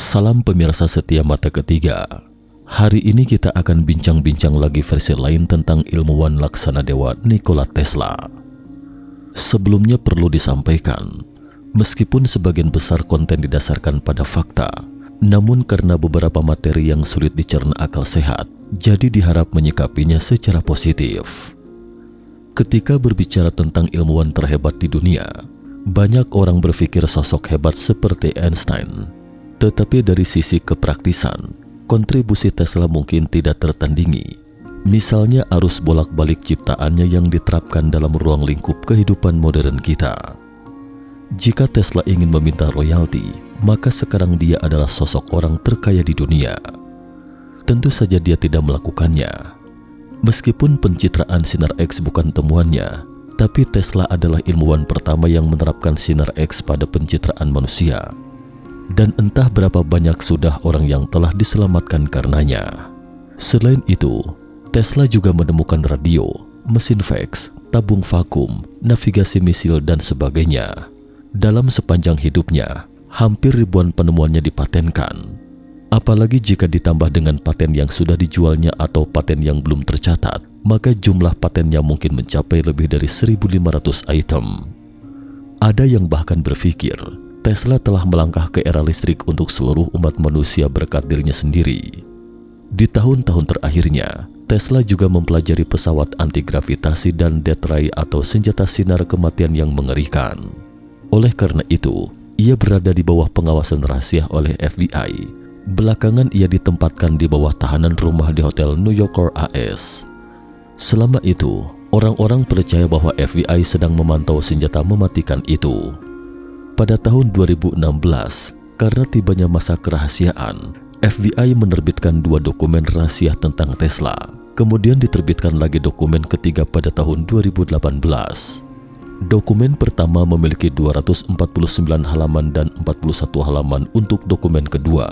Salam pemirsa setia Mata Ketiga. Hari ini kita akan bincang-bincang lagi versi lain tentang ilmuwan laksana dewa Nikola Tesla. Sebelumnya perlu disampaikan, meskipun sebagian besar konten didasarkan pada fakta, namun karena beberapa materi yang sulit dicerna akal sehat, jadi diharap menyikapinya secara positif. Ketika berbicara tentang ilmuwan terhebat di dunia, banyak orang berpikir sosok hebat seperti Einstein. Tetapi dari sisi kepraktisan, kontribusi Tesla mungkin tidak tertandingi. Misalnya arus bolak-balik ciptaannya yang diterapkan dalam ruang lingkup kehidupan modern kita. Jika Tesla ingin meminta royalti, maka sekarang dia adalah sosok orang terkaya di dunia. Tentu saja dia tidak melakukannya. Meskipun pencitraan sinar X bukan temuannya, tapi Tesla adalah ilmuwan pertama yang menerapkan sinar X pada pencitraan manusia. Dan entah berapa banyak sudah orang yang telah diselamatkan karenanya. Selain itu, Tesla juga menemukan radio, mesin fax, tabung vakum, navigasi misil, dan sebagainya. Dalam sepanjang hidupnya, hampir ribuan penemuannya dipatenkan. Apalagi jika ditambah dengan paten yang sudah dijualnya atau paten yang belum tercatat, maka jumlah patennya mungkin mencapai lebih dari 1.500 item. Ada yang bahkan berpikir, Tesla telah melangkah ke era listrik untuk seluruh umat manusia berkat dirinya sendiri. Di tahun-tahun terakhirnya, Tesla juga mempelajari pesawat anti-gravitasi dan death ray atau senjata sinar kematian yang mengerikan. Oleh karena itu, ia berada di bawah pengawasan rahasia oleh FBI. Belakangan ia ditempatkan di bawah tahanan rumah di Hotel New Yorker AS. Selama itu, orang-orang percaya bahwa FBI sedang memantau senjata mematikan itu. Pada tahun 2016, karena tibanya masa kerahasiaan, FBI menerbitkan 2 dokumen rahasia tentang Tesla. Kemudian diterbitkan lagi dokumen ketiga pada tahun 2018. Dokumen pertama memiliki 249 halaman dan 41 halaman untuk dokumen kedua.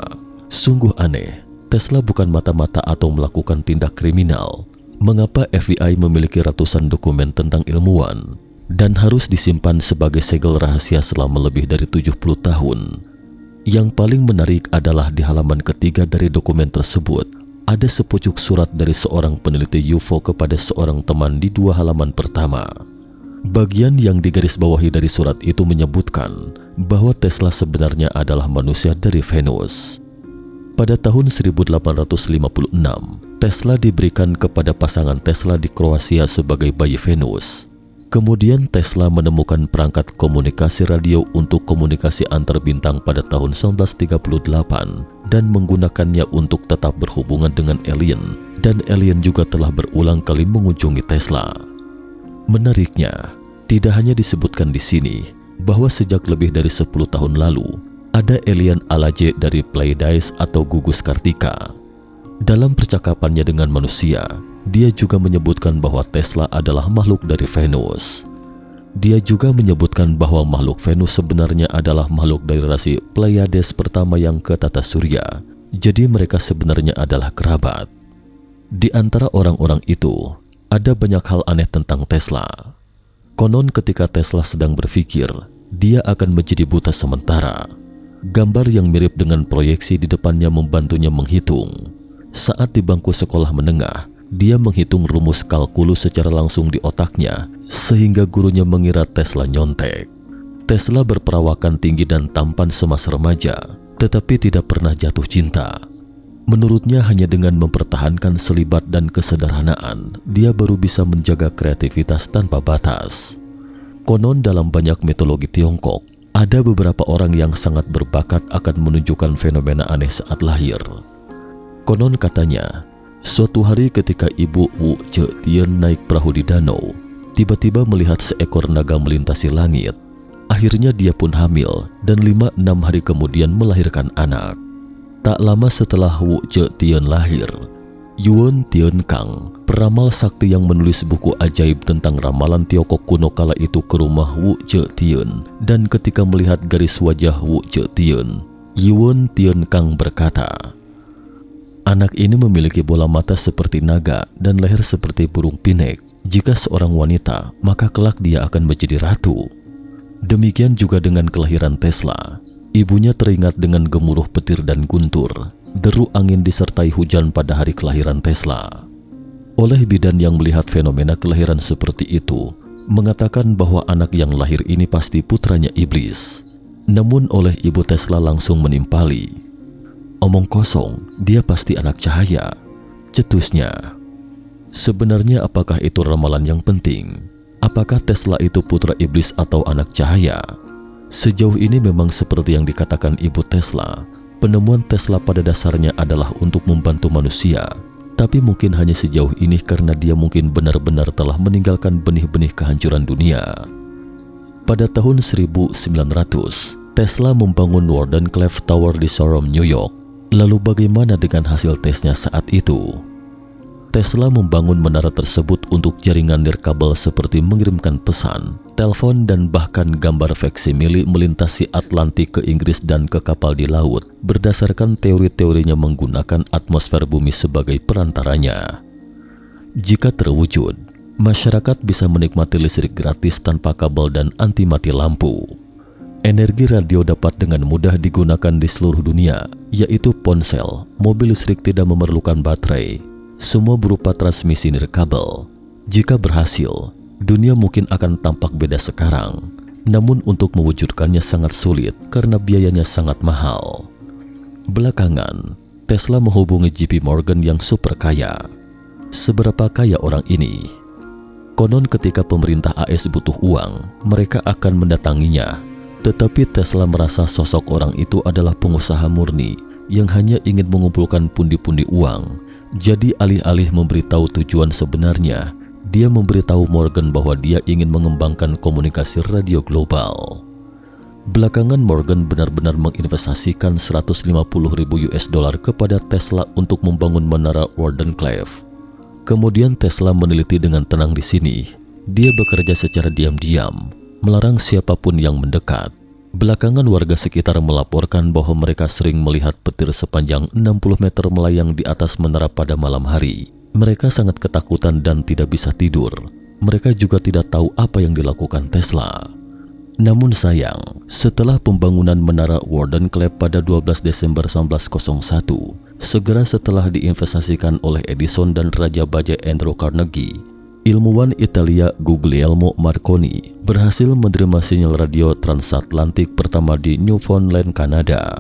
Sungguh aneh, Tesla bukan mata-mata atau melakukan tindak kriminal. Mengapa FBI memiliki ratusan dokumen tentang ilmuwan dan harus disimpan sebagai segel rahasia selama lebih dari 70 tahun. Yang paling menarik adalah di halaman ketiga dari dokumen tersebut, ada sepucuk surat dari seorang peneliti UFO kepada seorang teman di 2 halaman pertama. Bagian yang digarisbawahi dari surat itu menyebutkan bahwa Tesla sebenarnya adalah manusia dari Venus. Pada tahun 1856, Tesla diberikan kepada pasangan Tesla di Kroasia sebagai bayi Venus. Kemudian Tesla menemukan perangkat komunikasi radio untuk komunikasi antar bintang pada tahun 1938 dan menggunakannya untuk tetap berhubungan dengan alien, dan alien juga telah berulang kali mengunjungi Tesla. Menariknya, tidak hanya disebutkan di sini bahwa sejak lebih dari 10 tahun lalu ada alien Alaje dari Pleiades atau gugus Kartika. Dalam percakapannya dengan manusia, dia juga menyebutkan bahwa Tesla adalah makhluk dari Venus. Dia juga menyebutkan bahwa makhluk Venus sebenarnya adalah makhluk dari rasi Pleiades pertama yang ke tata surya. Jadi mereka sebenarnya adalah kerabat. Di antara orang-orang itu, ada banyak hal aneh tentang Tesla. Konon ketika Tesla sedang berpikir, dia akan menjadi buta sementara. Gambar yang mirip dengan proyeksi di depannya membantunya menghitung. Saat di bangku sekolah menengah, dia menghitung rumus kalkulus secara langsung di otaknya, sehingga gurunya mengira Tesla nyontek. Tesla berperawakan tinggi dan tampan semasa remaja, tetapi tidak pernah jatuh cinta. Menurutnya hanya dengan mempertahankan selibat dan kesederhanaan, dia baru bisa menjaga kreativitas tanpa batas. Konon dalam banyak mitologi Tiongkok, ada beberapa orang yang sangat berbakat akan menunjukkan fenomena aneh saat lahir. Konon katanya, suatu hari ketika ibu Wu Zetian naik perahu di danau, tiba-tiba melihat seekor naga melintasi langit. Akhirnya dia pun hamil dan 5-6 hari kemudian melahirkan anak. Tak lama setelah Wu Zetian lahir, Yuan Tiankang, peramal sakti yang menulis buku ajaib tentang ramalan Tiongkok kuno kala itu ke rumah Wu Zetian, dan ketika melihat garis wajah Wu Zetian, Yuan Tiankang berkata, "Anak ini memiliki bola mata seperti naga dan leher seperti burung pinek. Jika seorang wanita, maka kelak dia akan menjadi ratu." Demikian juga dengan kelahiran Tesla. Ibunya teringat dengan gemuruh petir dan guntur, deru angin disertai hujan pada hari kelahiran Tesla. Oleh bidan yang melihat fenomena kelahiran seperti itu, mengatakan bahwa anak yang lahir ini pasti putranya iblis. Namun oleh ibu Tesla langsung menimpali. Omong kosong, dia pasti anak cahaya, cetusnya. Sebenarnya apakah itu ramalan yang penting? Apakah Tesla itu putra iblis atau anak cahaya? Sejauh ini memang seperti yang dikatakan ibu Tesla, penemuan Tesla pada dasarnya adalah untuk membantu manusia. Tapi mungkin hanya sejauh ini karena dia mungkin benar-benar telah meninggalkan benih-benih kehancuran dunia. Pada tahun 1900, Tesla membangun Wardenclyffe Tower di Shoreham, New York. Lalu bagaimana dengan hasil tesnya saat itu? Tesla membangun menara tersebut untuk jaringan nirkabel seperti mengirimkan pesan, telepon, dan bahkan gambar faksimili melintasi Atlantik ke Inggris dan ke kapal di laut berdasarkan teori-teorinya menggunakan atmosfer bumi sebagai perantaranya. Jika terwujud, masyarakat bisa menikmati listrik gratis tanpa kabel dan anti mati lampu. Energi radio dapat dengan mudah digunakan di seluruh dunia, yaitu ponsel, mobil listrik tidak memerlukan baterai, semua berupa transmisi nirkabel. Jika berhasil, dunia mungkin akan tampak beda sekarang. Namun untuk mewujudkannya sangat sulit karena biayanya sangat mahal. Belakangan, Tesla menghubungi JP Morgan yang super kaya. Seberapa kaya orang ini? Konon ketika pemerintah AS butuh uang, mereka akan mendatanginya. Tetapi Tesla merasa sosok orang itu adalah pengusaha murni yang hanya ingin mengumpulkan pundi-pundi uang. Jadi alih-alih memberitahu tujuan sebenarnya, dia memberitahu Morgan bahwa dia ingin mengembangkan komunikasi radio global. Belakangan Morgan benar-benar menginvestasikan 150.000 US dollar kepada Tesla untuk membangun menara Wardenclyffe. Kemudian Tesla meneliti dengan tenang di sini. Dia bekerja secara diam-diam, melarang siapapun yang mendekat. Belakangan warga sekitar melaporkan bahwa mereka sering melihat petir sepanjang 60 meter melayang di atas menara pada malam hari. Mereka sangat ketakutan dan tidak bisa tidur. Mereka juga tidak tahu apa yang dilakukan Tesla. Namun sayang, setelah pembangunan menara Wardenclyffe pada 12 Desember 1901, segera setelah diinvestasikan oleh Edison dan Raja Baja Andrew Carnegie, ilmuwan Italia Guglielmo Marconi berhasil menerima sinyal radio transatlantik pertama di Newfoundland, Kanada.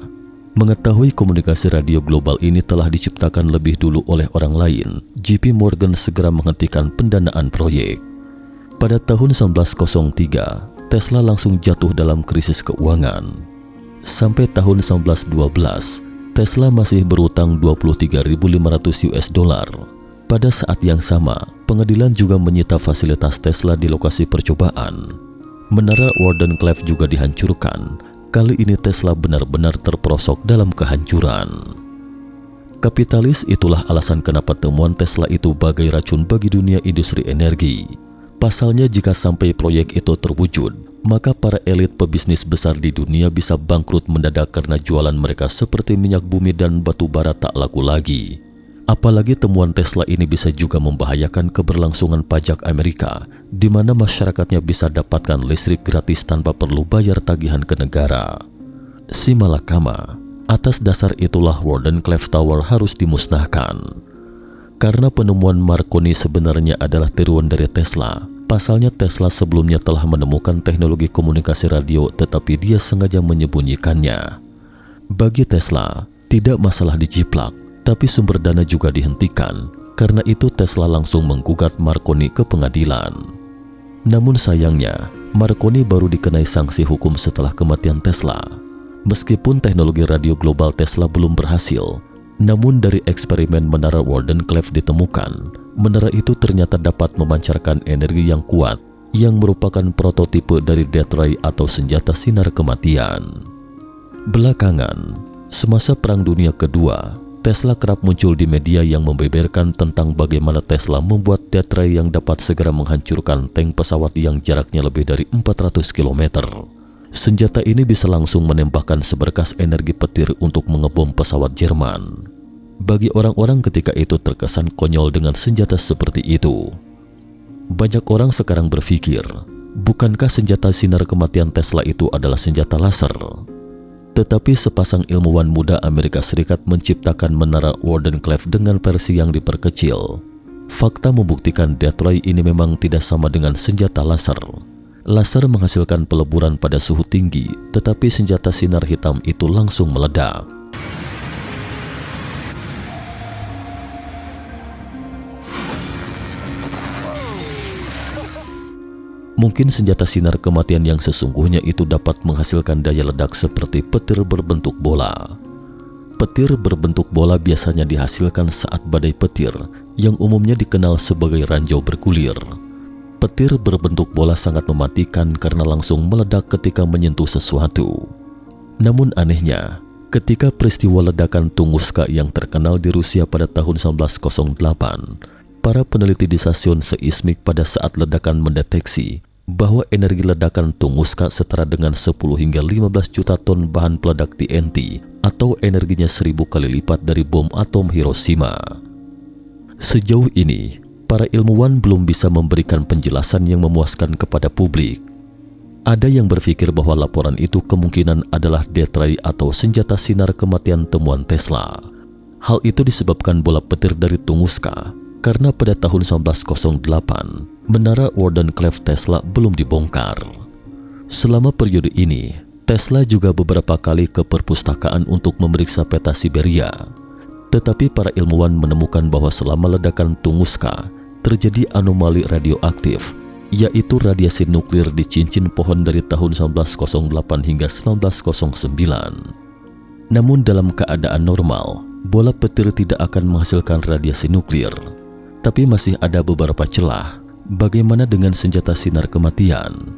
Mengetahui komunikasi radio global ini telah diciptakan lebih dulu oleh orang lain, JP Morgan segera menghentikan pendanaan proyek. Pada tahun 1903, Tesla langsung jatuh dalam krisis keuangan. Sampai tahun 1912, Tesla masih berutang 23.500 US dollar. Pada saat yang sama, pengadilan juga menyita fasilitas Tesla di lokasi percobaan. Menara Wardenclyffe juga dihancurkan. Kali ini Tesla benar-benar terperosok dalam kehancuran. Kapitalis itulah alasan kenapa temuan Tesla itu bagai racun bagi dunia industri energi. Pasalnya jika sampai proyek itu terwujud, maka para elit pebisnis besar di dunia bisa bangkrut mendadak karena jualan mereka seperti minyak bumi dan batu bara tak laku lagi. Apalagi temuan Tesla ini bisa juga membahayakan keberlangsungan pajak Amerika, di mana masyarakatnya bisa dapatkan listrik gratis tanpa perlu bayar tagihan ke negara. Si malakama, atas dasar itulah Wardenclyffe Tower harus dimusnahkan. Karena penemuan Marconi sebenarnya adalah tiruan dari Tesla. Pasalnya Tesla sebelumnya telah menemukan teknologi komunikasi radio, tetapi dia sengaja menyembunyikannya. Bagi Tesla, tidak masalah dijiplak, tapi sumber dana juga dihentikan. Karena itu Tesla langsung menggugat Marconi ke pengadilan. Namun sayangnya, Marconi baru dikenai sanksi hukum setelah kematian Tesla. Meskipun teknologi radio global Tesla belum berhasil, namun dari eksperimen menara Wardenclyffe ditemukan, menara itu ternyata dapat memancarkan energi yang kuat, yang merupakan prototipe dari death ray atau senjata sinar kematian. Belakangan, semasa Perang Dunia Kedua, Tesla kerap muncul di media yang membeberkan tentang bagaimana Tesla membuat death ray yang dapat segera menghancurkan tank pesawat yang jaraknya lebih dari 400 km. Senjata ini bisa langsung menembakkan seberkas energi petir untuk mengebom pesawat Jerman. Bagi orang-orang ketika itu terkesan konyol dengan senjata seperti itu. Banyak orang sekarang berpikir, bukankah senjata sinar kematian Tesla itu adalah senjata laser? Tetapi sepasang ilmuwan muda Amerika Serikat menciptakan menara Wardenclyffe dengan versi yang diperkecil. Fakta membuktikan Death-Ray ini memang tidak sama dengan senjata laser. Laser menghasilkan peleburan pada suhu tinggi, tetapi senjata sinar hitam itu langsung meledak. Mungkin senjata sinar kematian yang sesungguhnya itu dapat menghasilkan daya ledak seperti petir berbentuk bola. Petir berbentuk bola biasanya dihasilkan saat badai petir, yang umumnya dikenal sebagai ranjau bergulir. Petir berbentuk bola sangat mematikan karena langsung meledak ketika menyentuh sesuatu. Namun anehnya, ketika peristiwa ledakan Tunguska yang terkenal di Rusia pada tahun 1908, para peneliti di stasiun seismik pada saat ledakan mendeteksi bahwa energi ledakan Tunguska setara dengan 10 hingga 15 juta ton bahan peledak TNT atau energinya 1000 kali lipat dari bom atom Hiroshima. Sejauh ini, para ilmuwan belum bisa memberikan penjelasan yang memuaskan kepada publik. Ada yang berpikir bahwa laporan itu kemungkinan adalah Death-Ray atau senjata sinar kematian temuan Tesla. Hal itu disebabkan bola petir dari Tunguska karena pada tahun 1908, menara Wardenclyffe Tesla belum dibongkar. Selama periode ini, Tesla juga beberapa kali ke perpustakaan untuk memeriksa peta Siberia. Tetapi para ilmuwan menemukan bahwa selama ledakan Tunguska, terjadi anomali radioaktif, yaitu radiasi nuklir di cincin pohon dari tahun 1908 hingga 1909. Namun dalam keadaan normal, bola petir tidak akan menghasilkan radiasi nuklir. Tapi masih ada beberapa celah. Bagaimana dengan senjata sinar kematian?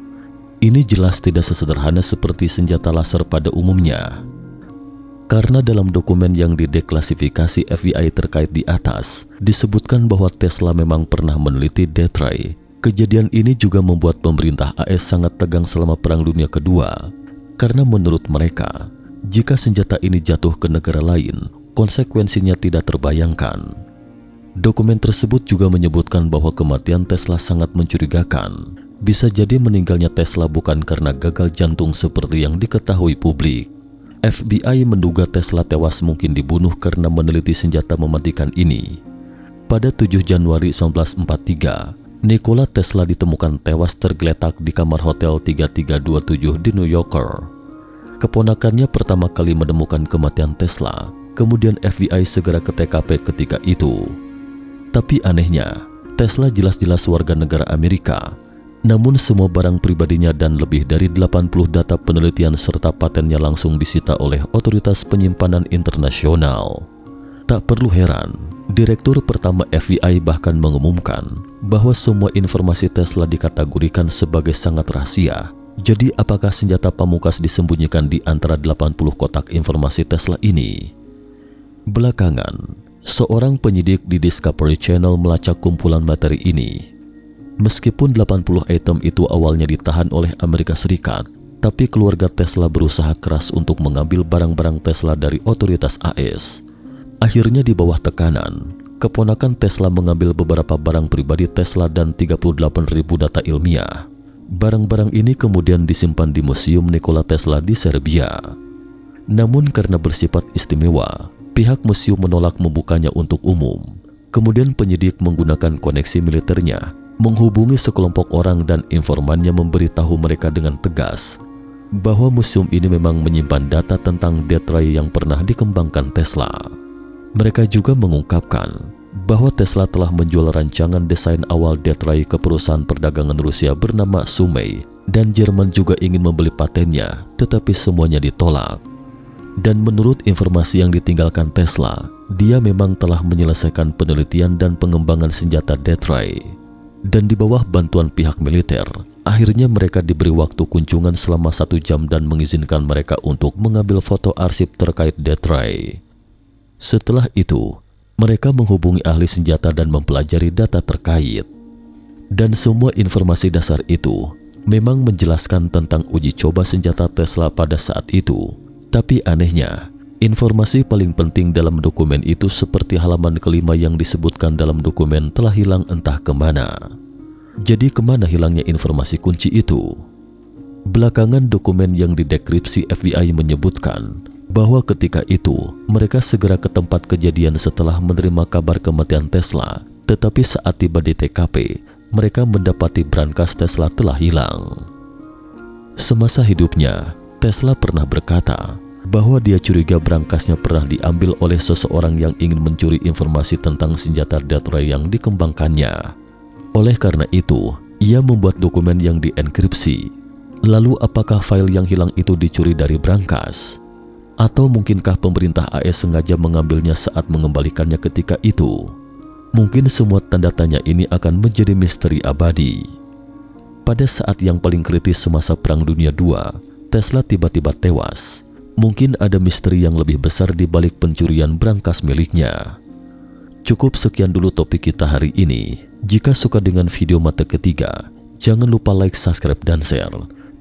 Ini jelas tidak sesederhana seperti senjata laser pada umumnya. Karena dalam dokumen yang dideklasifikasi FBI terkait di atas, disebutkan bahwa Tesla memang pernah meneliti Death-Ray. Kejadian ini juga membuat pemerintah AS sangat tegang selama Perang Dunia Kedua. Karena menurut mereka, jika senjata ini jatuh ke negara lain, konsekuensinya tidak terbayangkan. Dokumen tersebut juga menyebutkan bahwa kematian Tesla sangat mencurigakan. Bisa jadi meninggalnya Tesla bukan karena gagal jantung seperti yang diketahui publik. FBI menduga Tesla tewas mungkin dibunuh karena meneliti senjata mematikan ini. Pada 7 Januari 1943, Nikola Tesla ditemukan tewas tergeletak di kamar hotel 3327 di New Yorker. Keponakannya pertama kali menemukan kematian Tesla, kemudian FBI segera ke TKP ketika itu. Tapi anehnya, Tesla jelas-jelas warga negara Amerika, namun semua barang pribadinya dan lebih dari 80 data penelitian serta patennya langsung disita oleh otoritas penyimpanan internasional. Tak perlu heran, Direktur pertama FBI bahkan mengumumkan bahwa semua informasi Tesla dikategorikan sebagai sangat rahasia. Jadi apakah senjata pamungkas disembunyikan di antara 80 kotak informasi Tesla ini? Belakangan, seorang penyidik di Discovery Channel melacak kumpulan materi ini. Meskipun 80 item itu awalnya ditahan oleh Amerika Serikat, tapi keluarga Tesla berusaha keras untuk mengambil barang-barang Tesla dari otoritas AS. Akhirnya di bawah tekanan, keponakan Tesla mengambil beberapa barang pribadi Tesla dan 38.000 data ilmiah. Barang-barang ini kemudian disimpan di Museum Nikola Tesla di Serbia. Namun karena bersifat istimewa, pihak museum menolak membukanya untuk umum. Kemudian penyidik menggunakan koneksi militernya menghubungi sekelompok orang dan informannya memberitahu mereka dengan tegas bahwa museum ini memang menyimpan data tentang Death-Ray yang pernah dikembangkan Tesla. Mereka juga mengungkapkan bahwa Tesla telah menjual rancangan desain awal Death-Ray ke perusahaan perdagangan Rusia bernama Sumei, dan Jerman juga ingin membeli patennya, tetapi semuanya ditolak. Dan menurut informasi yang ditinggalkan Tesla, dia memang telah menyelesaikan penelitian dan pengembangan senjata Death-Ray. Dan di bawah bantuan pihak militer, akhirnya mereka diberi waktu kunjungan selama 1 jam dan mengizinkan mereka untuk mengambil foto arsip terkait Death-Ray. Setelah itu, mereka menghubungi ahli senjata dan mempelajari data terkait. Dan semua informasi dasar itu memang menjelaskan tentang uji coba senjata Tesla pada saat itu. Tapi anehnya, informasi paling penting dalam dokumen itu seperti halaman kelima yang disebutkan dalam dokumen telah hilang entah kemana. Jadi kemana hilangnya informasi kunci itu? Belakangan dokumen yang didekripsi FBI menyebutkan bahwa ketika itu mereka segera ke tempat kejadian setelah menerima kabar kematian Tesla, tetapi saat tiba di TKP, mereka mendapati brankas Tesla telah hilang. Semasa hidupnya, Tesla pernah berkata bahwa dia curiga brankasnya pernah diambil oleh seseorang yang ingin mencuri informasi tentang senjata Death Ray yang dikembangkannya. Oleh karena itu, ia membuat dokumen yang dienkripsi. Lalu apakah file yang hilang itu dicuri dari brankas? Atau mungkinkah pemerintah AS sengaja mengambilnya saat mengembalikannya ketika itu? Mungkin semua tanda tanya ini akan menjadi misteri abadi. Pada saat yang paling kritis semasa Perang Dunia II, Tesla tiba-tiba tewas. Mungkin ada misteri yang lebih besar di balik pencurian brankas miliknya. Cukup sekian dulu topik kita hari ini. Jika suka dengan video mata ketiga, jangan lupa like, subscribe, dan share.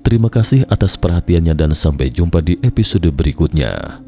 Terima kasih atas perhatiannya dan sampai jumpa di episode berikutnya.